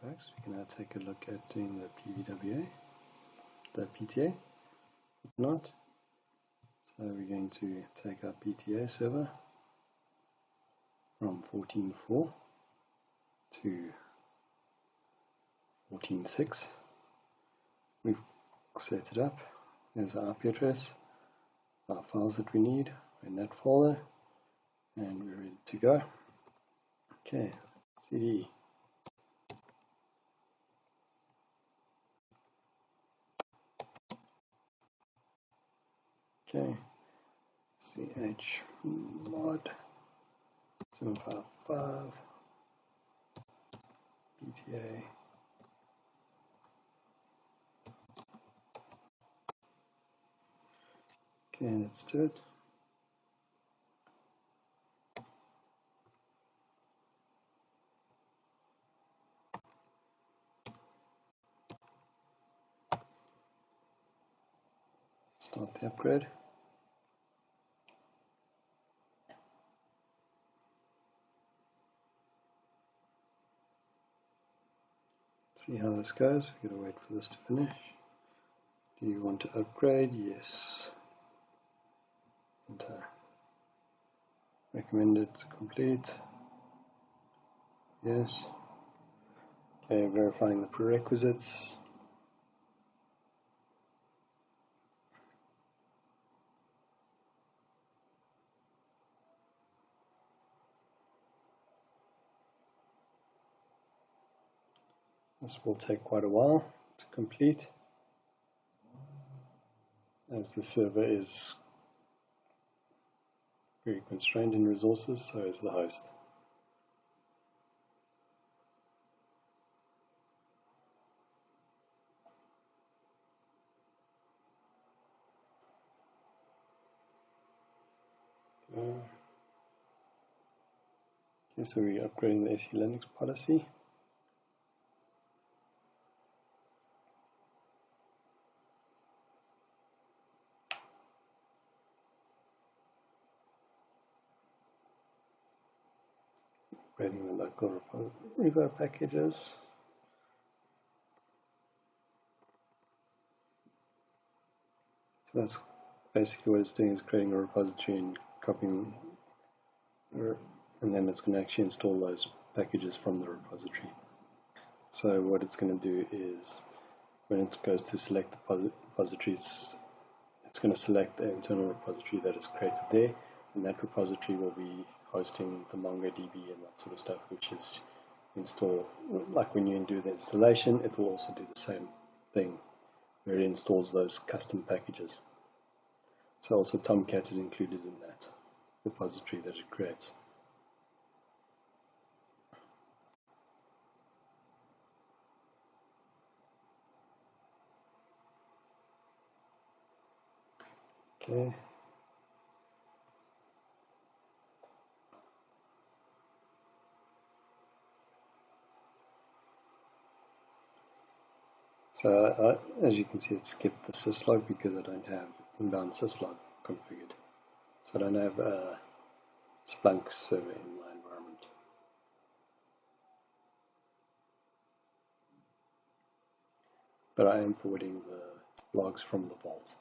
folks, we can now take a look at doing the PVWA, the PTA, if not. So we're going to take our PTA server from 14.4 to 14.6. We've set it up. There's our IP address, our files that we need in that folder, and we're ready to go. Okay, CD. Okay, chmod 755 PTA. Okay, let's do it. Start the upgrade. See how this goes. We've got to wait for this to finish. Do you want to upgrade? Yes. Enter. Recommended complete. Yes. Okay, verifying the prerequisites. This will take quite a while to complete, as the server is very constrained in resources, so is the host. Okay, so we're upgrading the SE Linux policy. Upgrading the local repo packages. So that's basically what it's doing, is creating a repository and copying, and then it's going to actually install those packages from the repository. So what it's going to do is, when it goes to select the repositories, it's going to select the internal repository that is created there, and that repository will be hosting the MongoDB and that sort of stuff, which is installed. Like when you do the installation, it will also do the same thing, where it installs those custom packages. So also Tomcat is included in that repository that it creates. Okay. So as you can see, it skipped the syslog because I don't have inbound syslog configured. So I don't have a Splunk server in my environment. But I am forwarding the logs from the vault.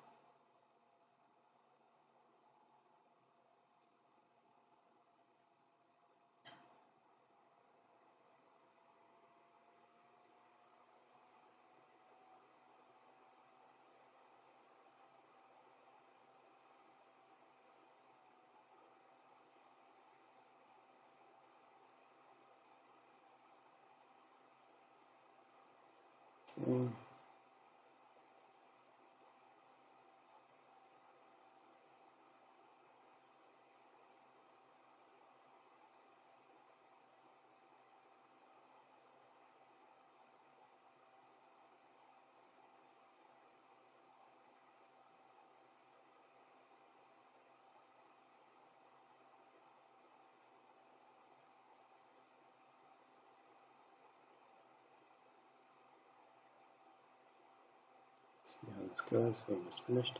Okay. See how this goes. We're almost finished.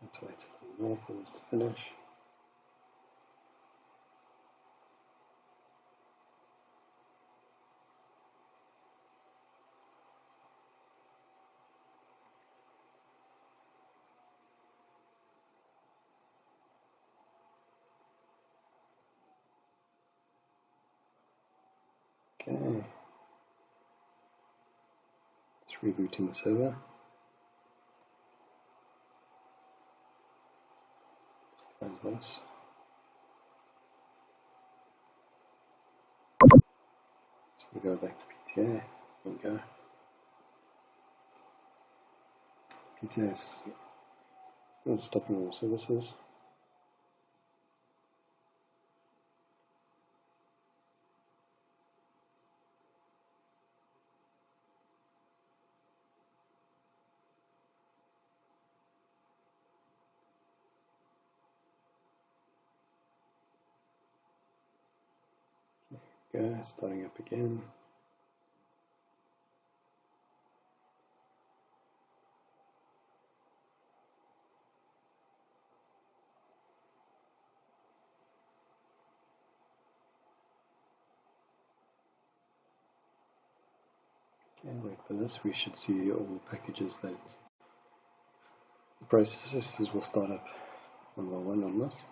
Let's wait wait a little more for this to finish. Okay, it's rebooting the server. Let's close this. So we go back to PTA. There we go. PTA is not stopping all services. Go, starting up again. Okay, wait for this. We should see all the packages that the processes will start up one by one on this.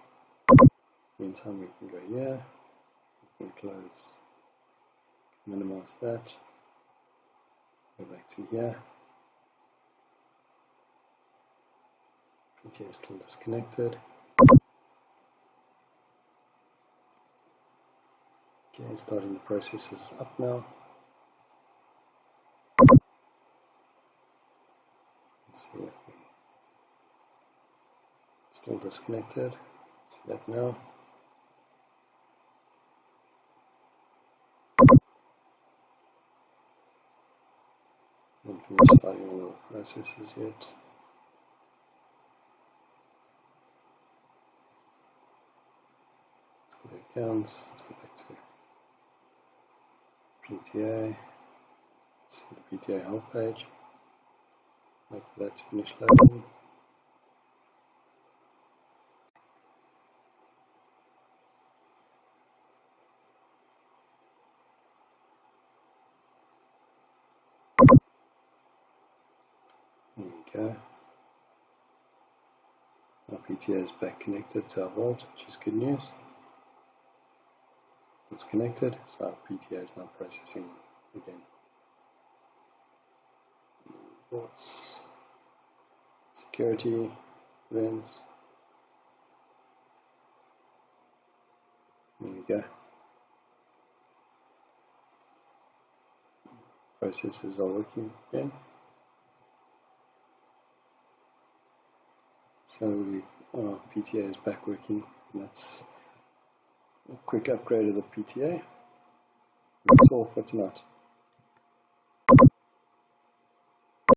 Meantime, we can go here. We can close, minimize that. Go back to here. PTA is still disconnected. Okay, starting the processes up now. Let's see if we still disconnected. See that now. Not finished starting all the processes yet. Let's go to accounts. Let's go back to PTA. See the PTA health page. Wait for that to finish loading. There we go. Our PTA is back connected to our vault, which is good news. It's connected, so our PTA is now processing again. Reports, security, events. There we go. Processes are working again. So our PTA is back working. And that's a quick upgrade of the PTA. That's all for tonight.